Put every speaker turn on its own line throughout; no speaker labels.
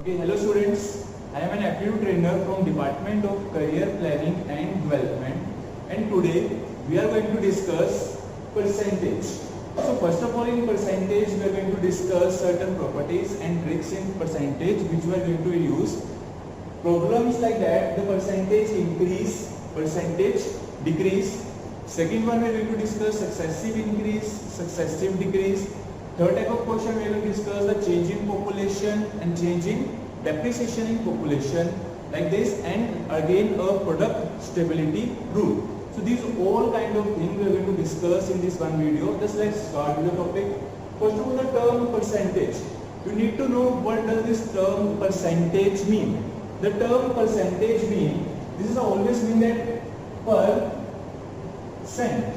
Okay, hello students. I am an aptitude trainer from Department of Career Planning and Development, and today we are going to discuss percentage. So first of all, in percentage we are going to discuss certain properties and tricks in percentage which we are going to use. Problems like that, the percentage increase, percentage decrease. Second one we are going to discuss successive increase, successive decrease. Third type of question we will discuss the change in population and change in depreciation in population, like this, and again a product stability rule. So these all kind of things we are going to discuss in this one video. Just let's start with the topic. First of all, the term percentage. You need to know what does this term percentage mean. The term percentage mean, this is always mean that percent.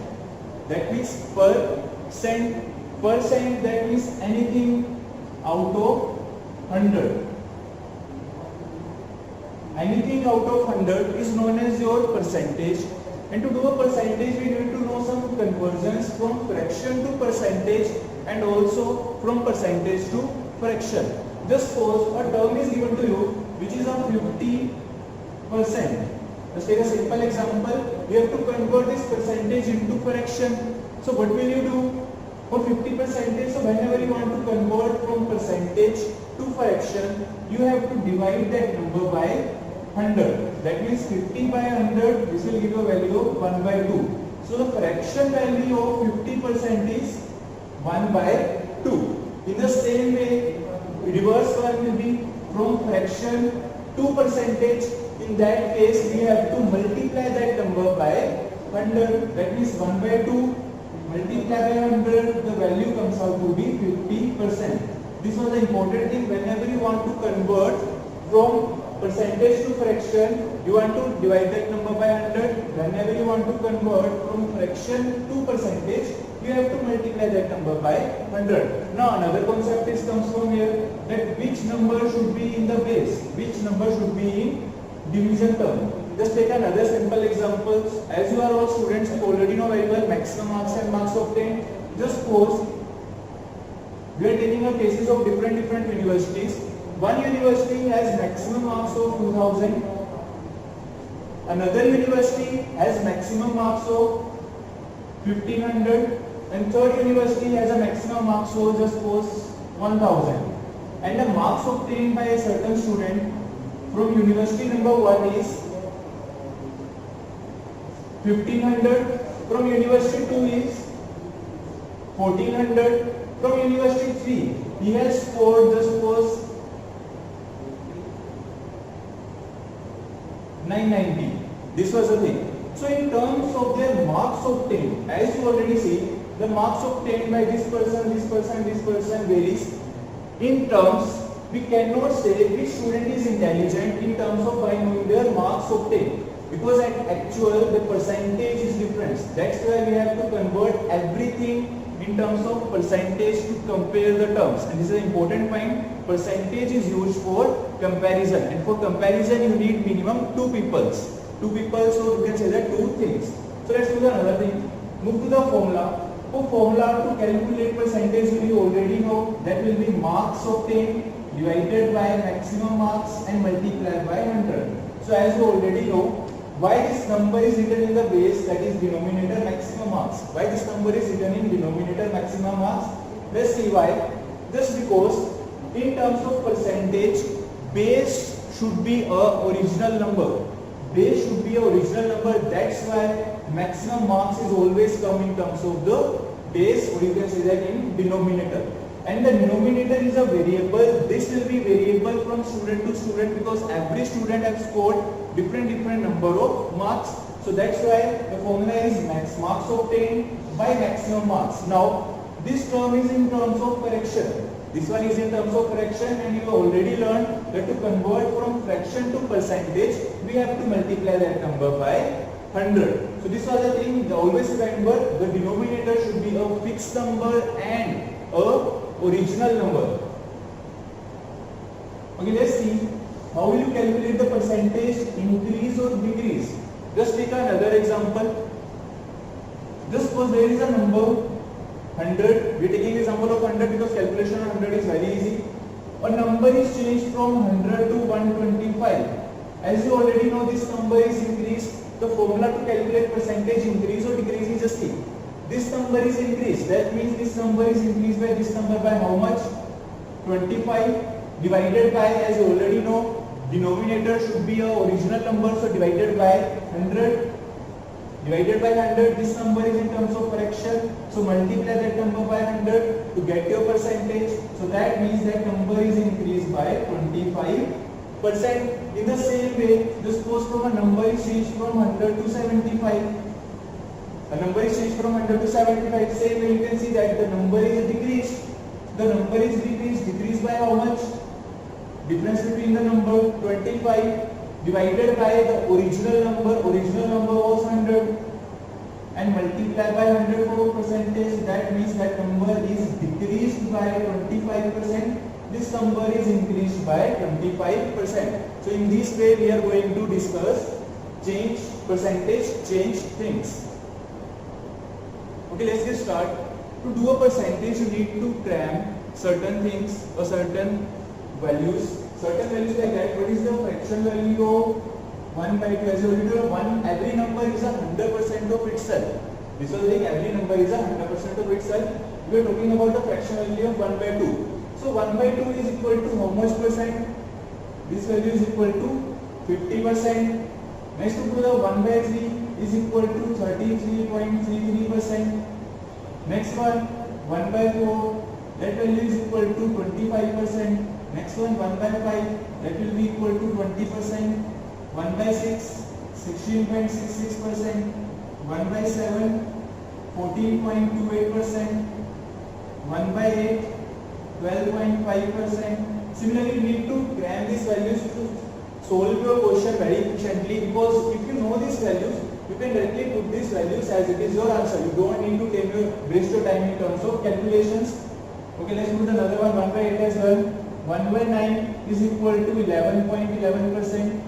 That means percent. Percent, that means anything out of 100. Anything out of 100 is known as your percentage. And to do a percentage, we need to know some conversions from fraction to percentage and also from percentage to fraction. Just suppose a term is given to you which is of 50%. Let's take a simple example. We have to convert this percentage into fraction. So what will you do? For 50%, so whenever you want to convert from percentage to fraction, you have to divide that number by 100. That means 50 by 100, this will give you a value of 1 by 2. So the fraction value of 50% is 1 by 2. In the same way, reverse one will be from fraction to percentage. In that case, we have to multiply that number by 100. That means 1 by 2. Multiply by 100, the value comes out to be 50%. This was the important thing. Whenever you want to convert from percentage to fraction, you want to divide that number by 100. Whenever you want to convert from fraction to percentage, you have to multiply that number by 100. Now another concept comes from here, that which number should be in the base, which number should be in division term. Just take another simple example. As you are all students, you already know very well maximum marks and marks obtained. Just suppose we are taking a cases of different universities. One university has maximum marks of 2000. Another university has maximum marks of 1500. And third university has a maximum marks of just suppose 1000. And the marks obtained by a certain student from university number 1 is 1500, from university 2 is 1400, from university 3 he has scored just suppose 990. This was the thing. So in terms of their marks obtained, as you already see, the marks obtained by this person varies. In terms, we cannot say which student is intelligent in terms of by knowing their marks obtained. Because at actual the percentage is different. That's why we have to convert everything in terms of percentage to compare the terms. And this is an important point. Percentage is used for comparison. And for comparison you need minimum 2 people. 2 people, so you can say that 2 things. So let's do another thing. Move to the formula. For formula to calculate percentage, you already know that will be marks obtained divided by maximum marks and multiplied by 100. So as you already know, why this number is written in the base, that is denominator maximum marks. Why this number is written in denominator maximum marks? Let's see why. Just because in terms of percentage, base should be a original number. Base should be a original number. That's why maximum marks is always come in terms of the base, or you can say that in denominator. And the denominator is a variable. This will be variable from student to student because every student has scored different number of marks. So that's why the formula is max marks obtained by maximum marks. Now this term is in terms of fraction. This one is in terms of fraction, and you already learned that to convert from fraction to percentage, we have to multiply that number by 100. So this was the thing. Always remember, the denominator should be a fixed number and a original number. Okay, let's see how will you calculate the percentage increase or decrease. Just take another example. Just suppose there is a number 100. We are taking example of 100 because calculation of 100 is very easy. a number is changed from 100 to 125. As you already know, this number is increased. The formula to calculate percentage increase or decrease is just see. This number is increased. That means this number is increased by this number by how much? 25 divided by, as you already know, denominator should be a original number, so divided by 100. Divided by 100, this number is in terms of fraction, so multiply that number by 100 to get your percentage. So that means that number is increased by 25%. In the same way, just suppose from a number is changed from 100 to 75. A number is changed from 100 to 75. Same way you can see that the number is decreased. The number is decreased. Decreased by how much? Difference between the number 25 divided by the original number. Original number was 100 and multiply by 100 for percentage. That means that number is decreased by 25%. This number is increased by 25%. So in this way we are going to discuss change percentage, change things. Okay, let's get start. To do a percentage, you need to cram certain things or certain values. Certain values like that. What is the fraction value of 1 by 2? As you already know, every number is 100% of itself. This was like every number is 100% of itself. We are talking about the fraction value of 1 by 2. So 1 by 2 is equal to how much percent? This value is equal to 50%. Next to the 1 by 3 is equal to 33.33%. Next one, 1 by 4, that value is equal to 25%. Next one, 1 by 5, that will be equal to 20%. 1 by 6, 16.66%. 1 by 7, 14.28%. 1 by 8, 12.5%. Similarly, you need to cram these values to solve your question very efficiently, because if you know these values, you can directly put these values as it is your answer. You don't need to waste your time in terms of calculations. Okay, let's put another one, 1 by 8 as well. 1 by 9 is equal to 11.11%.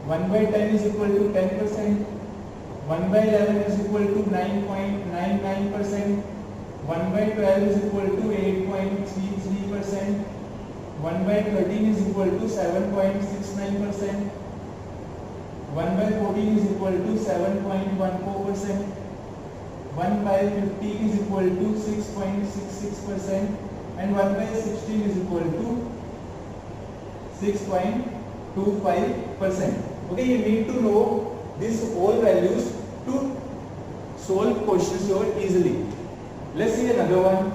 1 by 10 is equal to 10%. 1 by 11 is equal to 9.99%. 1 by 12 is equal to 8.33%. 1 by 13 is equal to 7.69%. 1 by 14 is equal to 7.14%. 1 by 15 is equal to 6.66%. And 1 by 16 is equal to 6.25%. Okay, you need to know these all values to solve questions here easily. Let's see another one.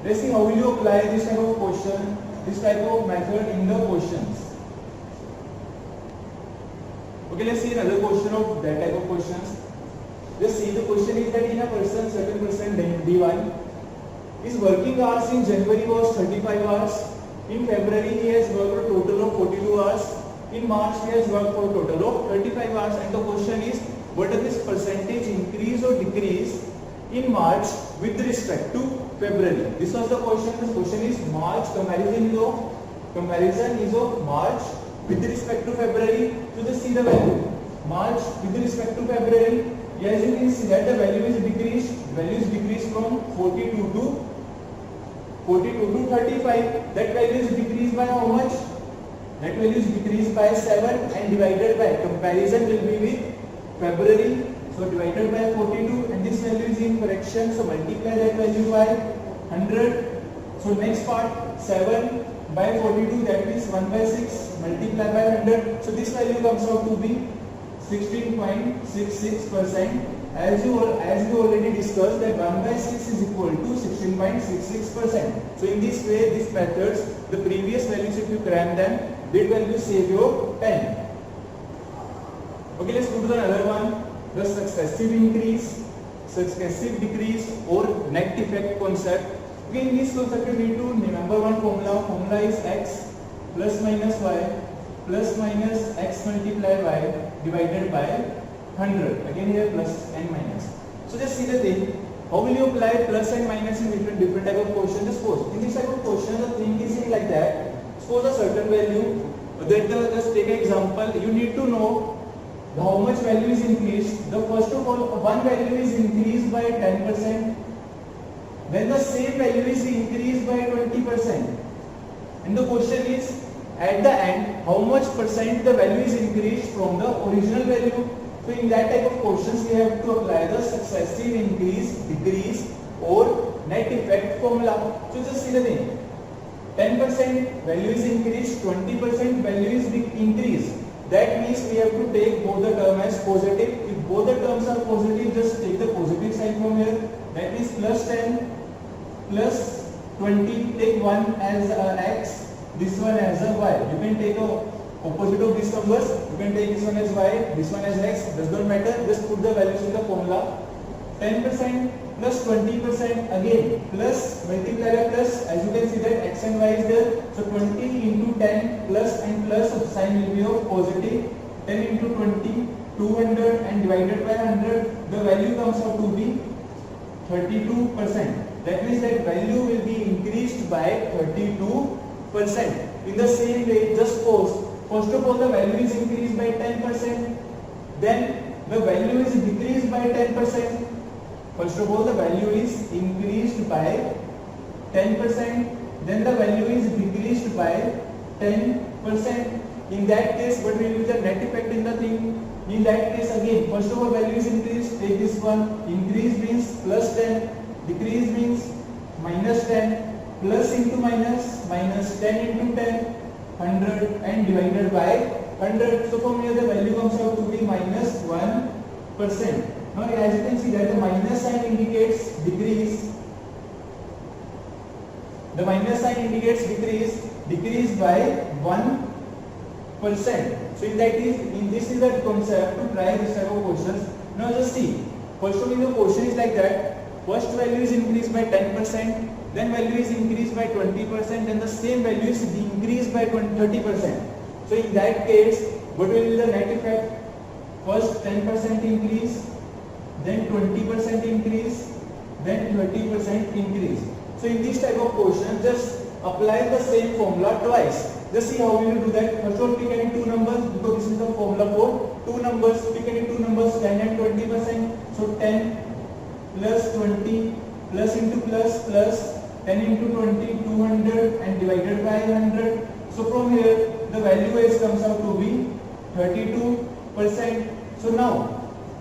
Let's see how will you apply this type of question, this type of method in the questions. Okay, let's see another question of that type of questions. Just see, the question is that in a person, certain person D1, his working hours in January was 35 hours. In February he has worked a total of 42 hours. In March he has worked for a total of 35 hours. And the question is, what is this percentage increase or decrease in March with respect to February? This was the question. The question is March comparison is of March with respect to February. So just see the value. March with respect to February. Yes, you can see that the value is decreased. Value is decreased from 42 to 35. That value is decreased by how much? That value is decreased by 7 and divided by, comparison will be with February. So divided by 42 and this value is in fraction. So multiply that value by 100. So next part, 7 by 42, that means 1 by 6 multiply by 100. So this value comes out to be 16.66%. As you already discussed that 1 by 6 is equal to 16.66%. So in this way, these methods, the previous values if you cram them, that value save your time. Okay, let's go to another one. The successive increase, successive decrease or net effect concept. Okay, in this concept you need to remember one formula. Formula is x plus minus y plus minus x multiplied y divided by 100. Again here plus and minus. So just see the thing. How will you apply plus and minus in different type of question? Suppose in this type of question the thing is like that. Suppose a certain value. Just take an example. You need to know how much value is increased. The first of all, one value is increased by 10%. when the same value is increased by 20%. And the question is, at the end, how much percent the value is increased from the original value? So in that type of questions, we have to apply the successive increase, decrease or net effect formula. So just see the thing. 10% value is increased, 20% value is increased. That means we have to take both the terms as positive. If both the terms are positive, just take the positive sign from here. That is plus 10 plus 20. Take one as x, this one as a y. You can take a opposite of these numbers. You can take this one as y, this one as x. Does not matter. Just put the values in the formula. 10% plus 20% again plus multiply by plus. As you can see that x and y is there. So 20 into 10 plus and plus sign will be of positive. 10 into 20, 200 and divided by 100. The value comes out to be 32%. That means that value will be increased by 32%. In the same way, just suppose first of all the value is increased by 10%. Then the value is decreased by 10%. First of all, the value is increased by 10%, then the value is decreased by 10%. In that case, what will be the net effect in the thing? In that case, again, first of all, value is increased, take this one, increase means plus 10, decrease means minus 10, plus into minus, minus 10 into 10, 100 and divided by 100. So from here, the value comes out to be minus 1%. Now as you can see that the minus sign indicates decrease. The minus sign indicates decrease by 1%. So this is the concept to try this type of questions. Now just see. First of all, the question is like that. First value is increased by 10%, then value is increased by 20%, then the same value is increased by 30%. So in that case, what will be the net effect? First 10% increase, then 20% increase, then 30% increase. So in this type of question, just apply the same formula twice. Just see how we will do that. First of all, pick any two numbers because this is the formula for two numbers. Pick any two numbers, 10 and 20%. So 10 plus 20 plus into plus plus 10 into 20, 200 and divided by 100. So from here, the value is comes out to be 32%. So now,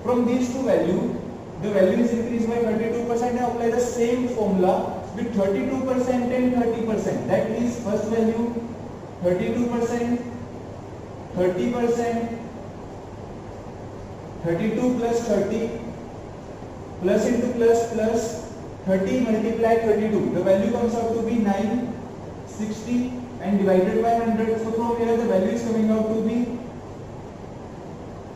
from these two values, the value is increased by 32%. and apply the same formula with 32% and 30%. That means first value 32%, 30%, 32 plus 30, plus into plus plus 30 multiplied 32. The value comes out to be 960 and divided by 100. So from here the value is coming out to be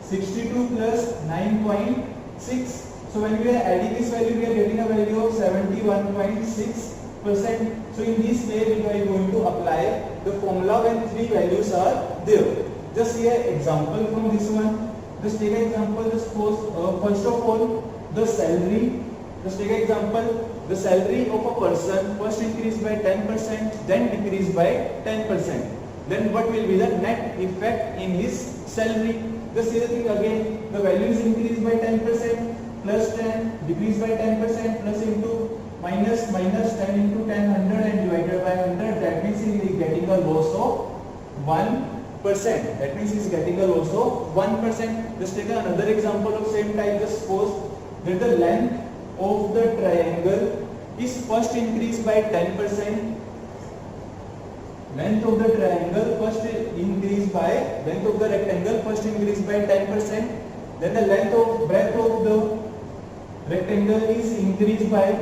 62 plus 9.6. So when we are adding this value, we are getting a value of 71.6%. So in this way, we are going to apply the formula when three values are there. Just see an example from this one. Just take an example. Just suppose first of all, the salary. Just take an example. The salary of a person first increased by 10%, then decreased by 10%. Then what will be the net effect in his salary? Just see the thing again. The value is increased by 10%, plus 10, decreased by 10%, plus into minus 10 into 10, 100 and divided by 100. That means he is getting a loss of 1%. That means he is getting a loss of 1%. Just take another example of same type. Just suppose that the length of the triangle is first increased by 10%. Length of the triangle first increased by, length of the rectangle first increased by 10%. Then the breadth of the rectangle is increased by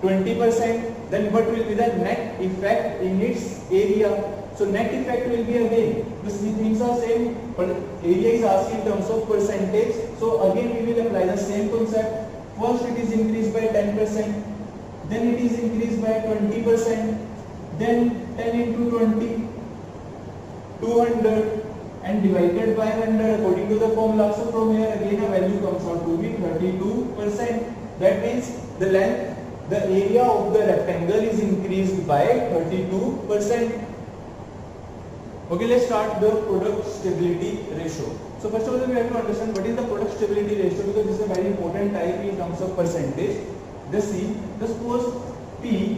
20%. Then what will be the net effect in its area? So net effect will be again, the things are same, but area is asked in terms of percentage. So again we will apply the same concept. First it is increased by 10%, then it is increased by 20%, then 10 into 20, 200 and divided by 100 according to the formula. So from here again a value comes out to be 32%. That means the area of the rectangle is increased by 32%. Okay, let's start the product stability ratio. So first of all, we have to understand what is the product stability ratio, because this is a very important type in terms of percentage. Just see, just suppose P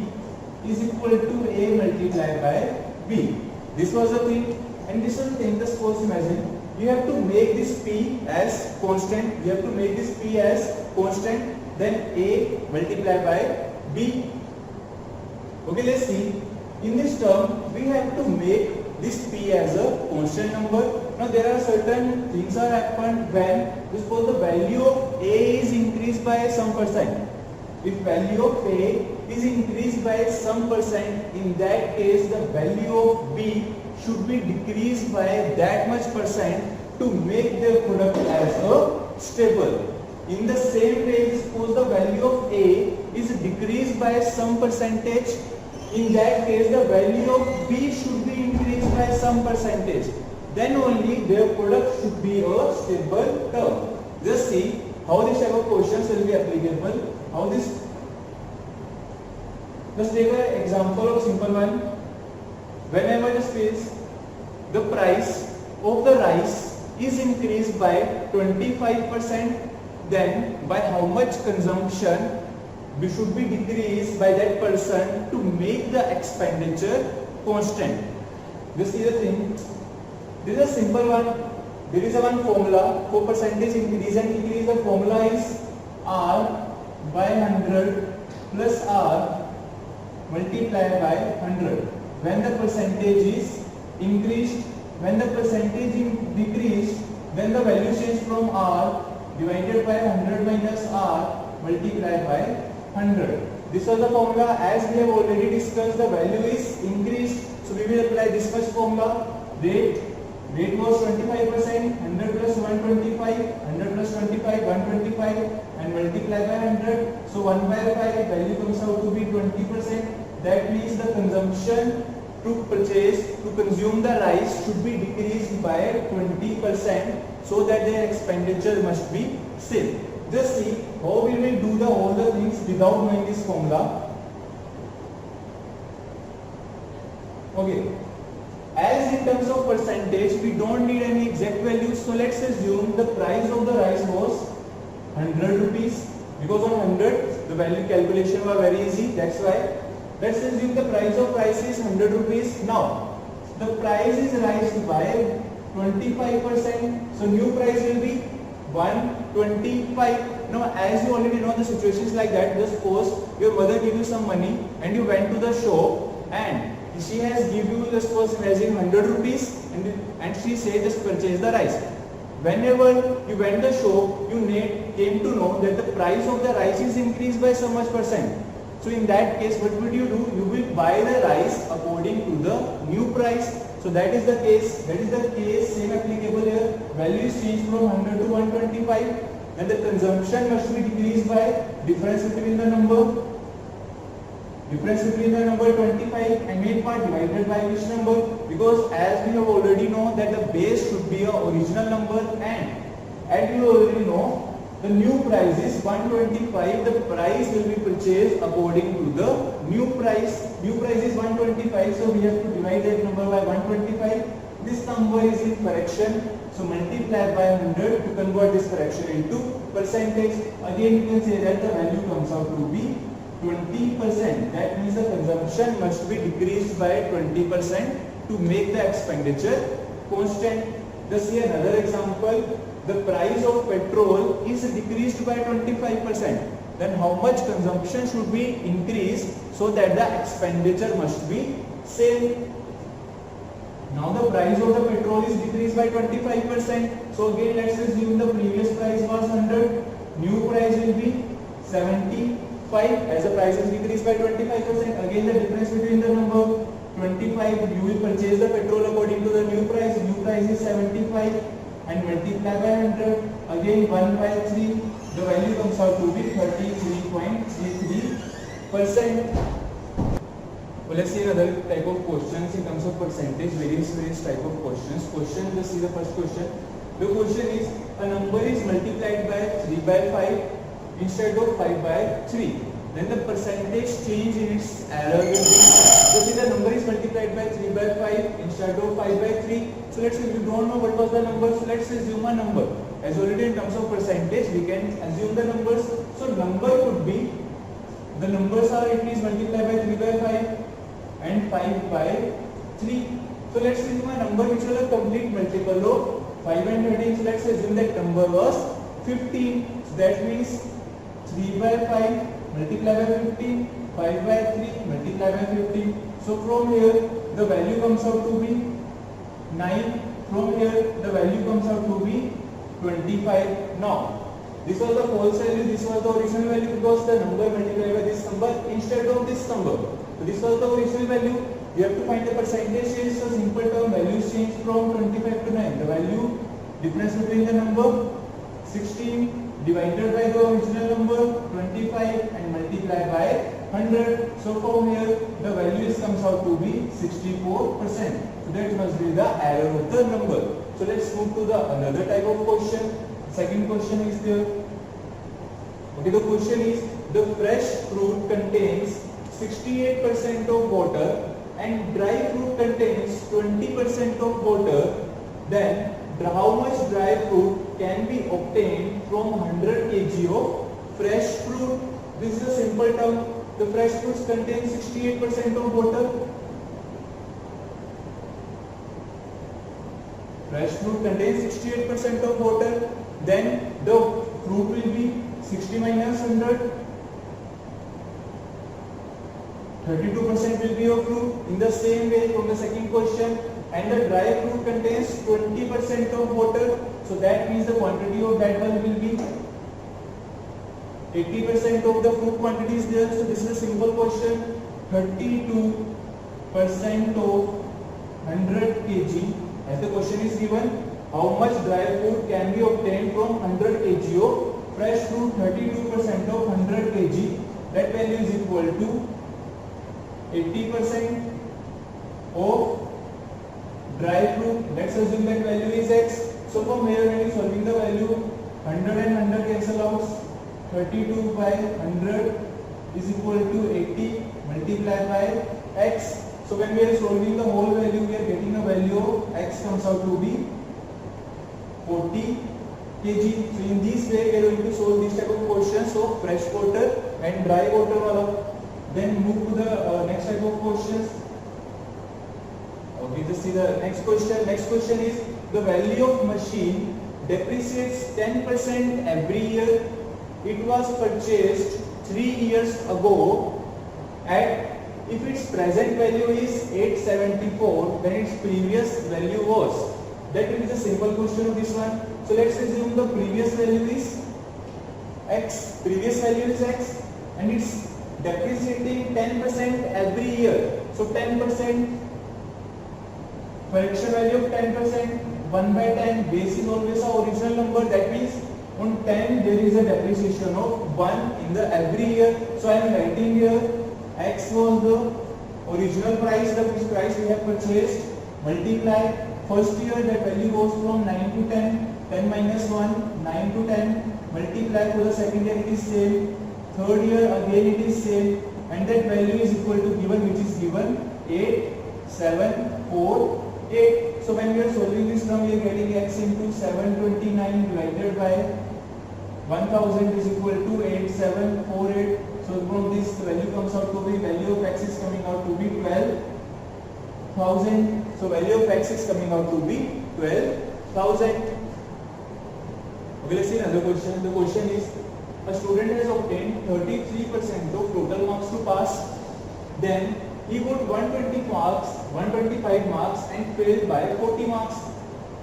is equal to A multiplied by B. This was the thing, and this was the thing. Just suppose imagine you have to make this P as constant. You have to make this P as constant. Then A multiplied by B. Okay, let's see. In this term, we have to make this P as a constant number. Now there are certain things are happened when suppose the value of A is increased by some percent. If value of A is increased by some percent, in that case the value of B should be decreased by that much percent to make their product as a stable. In the same way, suppose the value of A is decreased by some percentage, in that case the value of B should be increased by some percentage. Then only their product should be a stable term. Just see how this type of questions will be applicable. How this? Just take an example of simple one. Whenever the space, the price of the rice is increased by 25%, then by how much consumption we should be decreased by that person to make the expenditure constant. This is the thing. This is a simple one. There is a one formula for percentage increase and decrease. The formula is R by 100 plus R multiplied by 100. When the percentage is increased, when the percentage is decreased, then the value change from R divided by 100 minus R multiplied by 100. This was the formula. As we have already discussed, the value is increased, so we will apply this much formula. Rate was 25%, 100 plus 125, 100 plus 25, 125, and multiply by 100. So 1 by 5 value comes out to be 20%. That means the consumption to consume the rice should be decreased by 20%, so that their expenditure must be same. Just see how we will do all the things without knowing this formula. Okay. As in terms of percentage, we don't need any exact values. So let's assume the price of the rice was 100 rupees. Because on 100, the value calculation was very easy. That's why. Let's assume the price of rice is 100 rupees. Now, the price is raised by 25%. So new price will be 125. Now, as you already know, the situation is like that. Just suppose your mother gave you some money and you went to the shop and she has give you, just suppose imagine 100 rupees and she says just purchase the rice. Whenever you went to the shop, you came to know that the price of the rice is increased by so much percent. So in that case, what would you do? You will buy the rice according to the new price. So that is the case. That is the case. Same applicable here. Value is changed from 100 to 125. And the consumption must be decreased by difference between the number. Difference between the number 25 and main part divided by which number? Because as we have already know that the base should be a original number, and we already know the new price is 125. The price will be purchased according to the new price. New price is 125, so we have to divide that number by 125. This number is in fraction, so multiply by 100 to convert this fraction into percentage. Again, you can say that the value comes out to be 20%. That means the consumption must be decreased by 20% to make the expenditure constant. Just see another example. The price of petrol is decreased by 25%. Then how much consumption should be increased so that the expenditure must be same? Now the price of the petrol is decreased by 25%. So again, let's assume the previous price was 100. New price will be 75. As the price is decreased by 25%, again the difference between the number 25, you will purchase the petrol according to the new price. New price is 75 and multiply by 100. Again 1 by 3. The value comes out to be 33.33%. Well, let's see another type of questions in terms of percentage. Various type of questions. Let's see the first question. The question is, a number is multiplied by 3 by 5 instead of 5 by 3. Then the percentage change in its error will be, so see the number is multiplied by 3 by 5 instead of 5 by 3. So let's say we don't know what was the number, so let's assume a number. As already in terms of percentage, we can assume the numbers. So number could be The numbers are, it is multiplied by 3 by 5 and 5 by 3. So let's assume a number which was a complete multiple of 5 and 13. So let's assume that number was 15. So that means 3 by 5 multiplied by 15, 5 by 3 multiplied by 15. So from here the value comes out to be 9. From here the value comes out to be 25. Now this was the false value, this was the original value because the number multiplied by this number instead of this number. So this was the original value. You have to find the percentage change. So simple term, values change from 25 to 9. The value difference between the number 16 divided by the original number 25 and multiplied by 100. So from here the value comes out to be 64%. So that must be the error of the number. So let's move to the another type of question. Second question is there. Okay, the question is the fresh fruit contains 68% of water and dry fruit contains 20% of water. Then how much dry fruit can be obtained from 100 kg of fresh fruit? This is a simple term. The fresh fruits contain 68% of water. Fresh fruit contains 68% of water. Then the fruit will be 60 minus 100. 32% will be of fruit. In the same way from the second question, and the dry fruit contains 20% of water. So that means the quantity of that one will be 80% of the fruit quantity is there. So this is a simple question. 32% of 100 kg. As the question is given, how much dry fruit can be obtained from 100 kg of fresh fruit? 32% of 100 kg. That value is equal to 80% of dry fruit. Let's assume that value is x. So from here when you solving the value, 100 and 100 cancel out. 32 by 100 is equal to 80 multiplied by x. So when we are solving the whole value, we are getting a value of x comes out to be 40 kg. So in this way we are going to solve this type of questions of fresh water and dry water wala. Then move to the next type of questions. Okay, just see the next question. Next question is the value of machine depreciates 10% every year. It was purchased 3 years ago at, if its present value is 874, then its previous value was. That is a simple question of this one. So let's assume the previous value is x. Previous value is x and it's depreciating 10% every year. So 10%, correction value of 10%, 1 by 10, base is always our original number. That means on 10 there is a depreciation of 1 in the every year. So I am writing here x was the original price, the price we have purchased, multiply first year that value goes from 9 to 10, 10 minus 1, 9 to 10, multiply for the second year it is same, third year again it is same, and that value is equal to given, which is given 8748. So when we are solving this now, we are getting x into 729 divided by 1000 is equal to 8748. So from this value comes out to be, value of x is coming out to be 12,000. So value of x is coming out to be 12,000. Okay, let's see another question. The question is, a student has obtained 33% of total marks to pass. Then he got 125 marks and failed by 40 marks.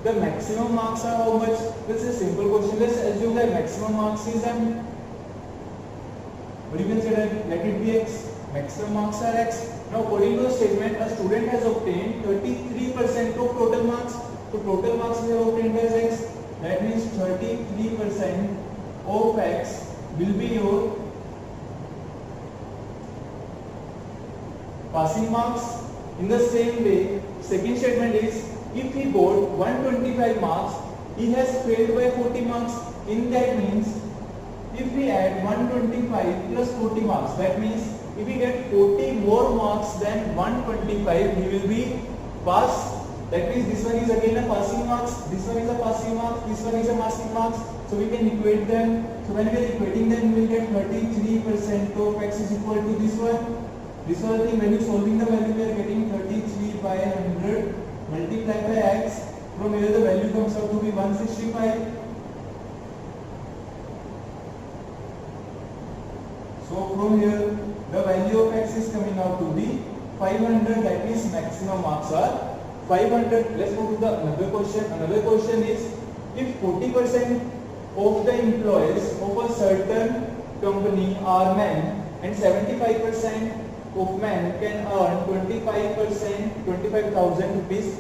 The maximum marks are how much? This is a simple question. Let's assume that maximum marks is m. What you can say that let it be x. Maximum marks are x. Now according to the statement, a student has obtained 33% of total marks. So total marks we have obtained as x. That means 33% of x will be your passing marks. In the same way, second statement is, if he got 125 marks, he has failed by 40 marks. In that means, if we add 125 plus 40 marks, that means if we get 40 more marks than 125, he will be passed. That means this one is again a passing marks, this one is a passing marks, this one is a passing marks. So we can equate them. So when we are equating them, we will get 33% of x is equal to this one. This was the thing, when you solving the value, we are getting 33 by 100 multiplied by x. From here the value comes out to be 165. So from here the value of x is coming out to be 500, that means maximum marks are 500. Let's go to the another question. Another question is, if 40% of the employees of a certain company are men and 75% of men can earn 25,000 rupees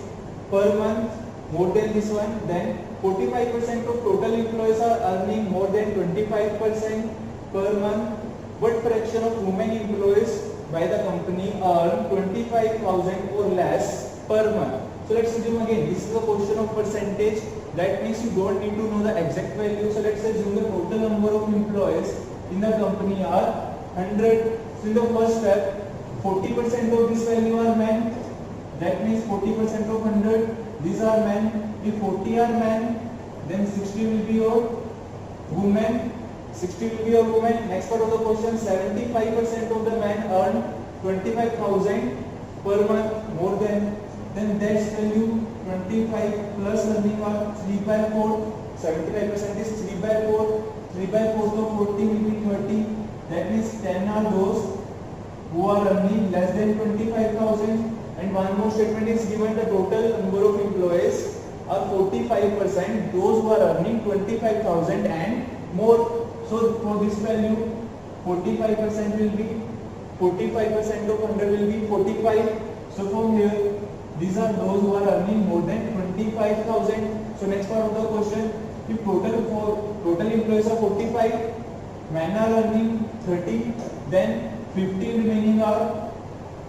per month more than this one, then 45% of total employees are earning more than 25% per month. What fraction of women employees by the company earn 25,000 or less per month? So let's assume again, this is a question of percentage. That means you don't need to know the exact value. So let's assume the total number of employees in the company are 100. So in the first step, 40% of this value are men. That means 40% of 100, these are men. If 40 are men, then 60 will be your women. 60 will be your women. Next part of the question, 75% of the men earn 25,000 per month more than. Then that's value 25 plus earning are 3 by 4. 75% is 3 by 4. 3 by 4 so 40 will be 30. That means 10 are those who are earning less than 25,000. And one more statement is given, the total number of employees are 45%, those who are earning 25,000 and more. So for this value, 45% will be 45% of 100 will be 45. So from here, these are those who are earning more than 25,000. So next part of the question, if total employees are 45, men are earning 30, then 50 remaining are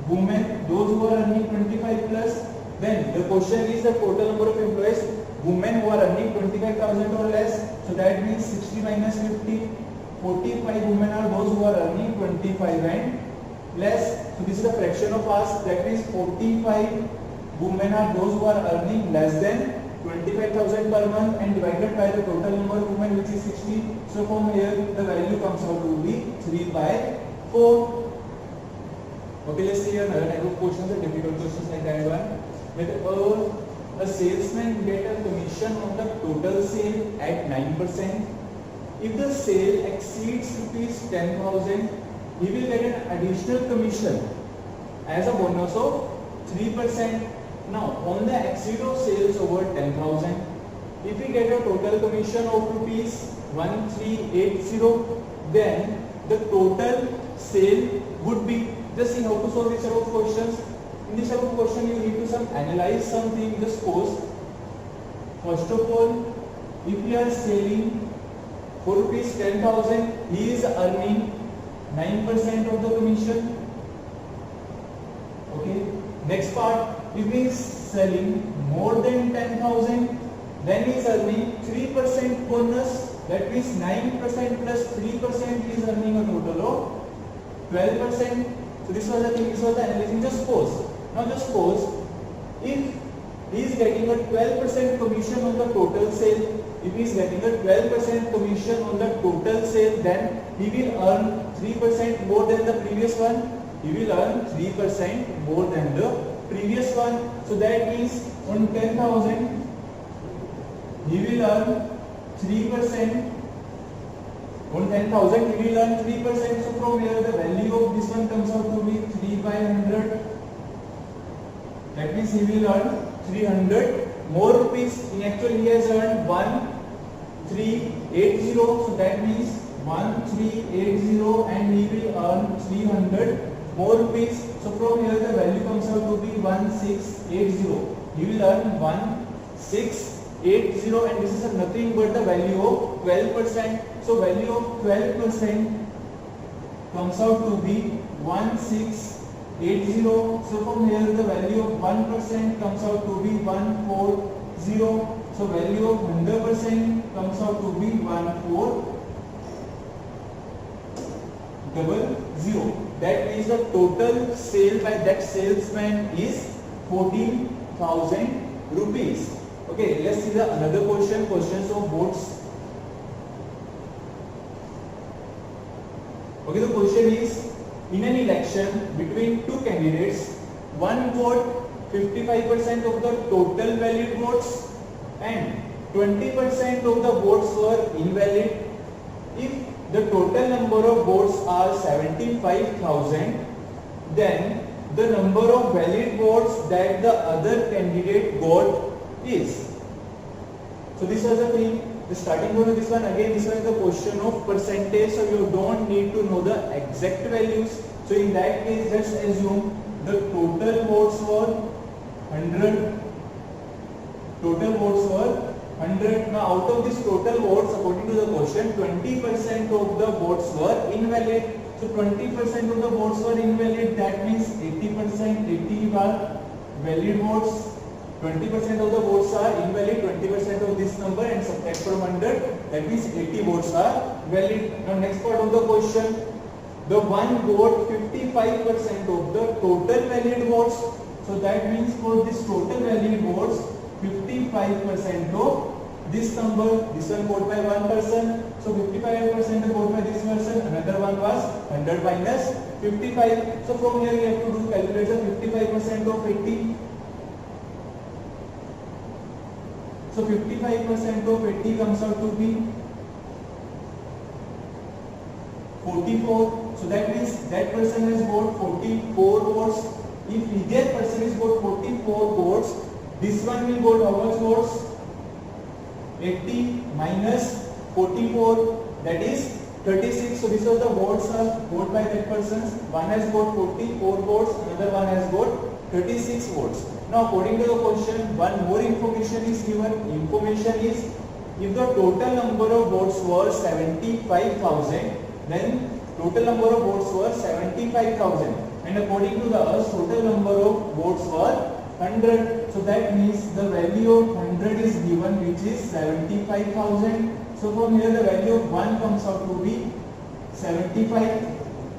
women, those who are earning 25 plus. Then the question is the total number of employees, women who are earning 25,000 or less. So that means 60 minus 50, 45 women are those who are earning 25 and less. So this is the fraction of us. That means 45 women are those who are earning less than 25,000 per month and divided by the total number of women, which is 60. So from here the value comes out to be 3 by 4. Okay, let's see here another type of questions, the difficult questions like that one. Whether a salesman get a commission on the total sale at 9%. If the sale exceeds rupees 10,000, he will get an additional commission as a bonus of 3%. Now, on the exceed of sales over 10,000, if we get a total commission of rupees 1380, then the total sale would be, just see how to solve this type of questions. In this type of question, you need to analyze something. Just suppose, first of all, if we are selling for rupees 10,000, he is earning 9% of the commission. Okay. Next part, if he is selling more than 10,000, then he is earning 3% bonus. That means 9% plus 3% is earning a total of 12%. So this was the thing, this was the analysis. Just suppose, now just suppose, if he is getting a 12% commission on the total sale, if he is getting a 12% commission on the total sale, then he will earn 3% more than the previous one. He will earn 3% more than the previous one. So that means on 10,000, he will earn 3%. On 10,000, he will earn 3%. So from here, the value of this one comes out to be 3 by 100. That means he will earn 300 more rupees. In actual, he has earned 1380. So that means 1380, and he will earn 300 more rupees. So from here, the value comes out to be 1680. He will earn 1680, and this is nothing but the value of 12%. So value of 12% comes out to be 1680. So from here the value of 1% comes out to be 140. So value of 100% comes out to be 1400. That means the total sale by that salesman is 14,000 rupees. Okay, let's see the another question. Questions of boats. Okay, the question is, in an election between two candidates, one got 55% of the total valid votes and 20% of the votes were invalid. If the total number of votes are 75,000, then the number of valid votes that the other candidate got is. So this was the thing. The starting point of this one, again this one is the question of percentage, so you don't need to know the exact values. So in that case, just assume the total votes were 100. Total votes were 100. Now out of this total votes, according to the question, 20% of the votes were invalid. So 20% of the votes were invalid, that means 80%, 80 are valid votes. 20% of the votes are invalid, 20% of this number and subtract from 100, that means 80 votes are valid. Now next part of the question, the one got 55% of the total valid votes. So that means for this total valid votes, 55% of this number, this one got by one person. So 55% got by this person, another one was 100 minus 55. So from here we have to do calculate the 55% of 80. So 55% of 80 comes out to be 44. So that means that person has got 44 votes. If either person has got 44 votes, this one will got how much votes? 80 minus 44, that is 36. So these are the votes are got by that person. One has got 44 votes, another one has got 36 votes. Now according to the question, one more information is given. Information is, if the total number of votes were 75,000, then total number of votes were 75,000, and according to the us, total number of votes were 100. So that means the value of 100 is given, which is 75,000. So from here the value of 1 comes out to be 75.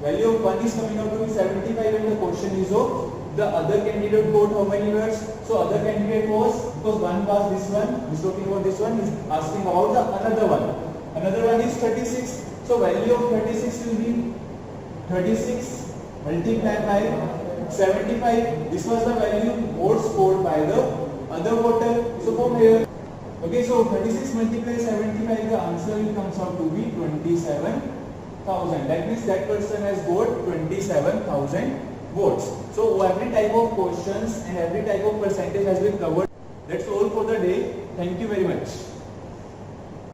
Value of 1 is coming out to be 75, and the question is of the other candidate got how many votes? So other candidate was, because one was this one, is talking about this one, is asking about the another one. Another one is 36. So value of 36 will be 36 multiplied by 75. This was the value votes scored by the other voter. So from here, okay, so 36 multiplied 75, the answer will comes out to be 27,000. That means that person has got 27,000 votes. So every type of questions and every type of percentage has been covered. That's all for the day. Thank you very much.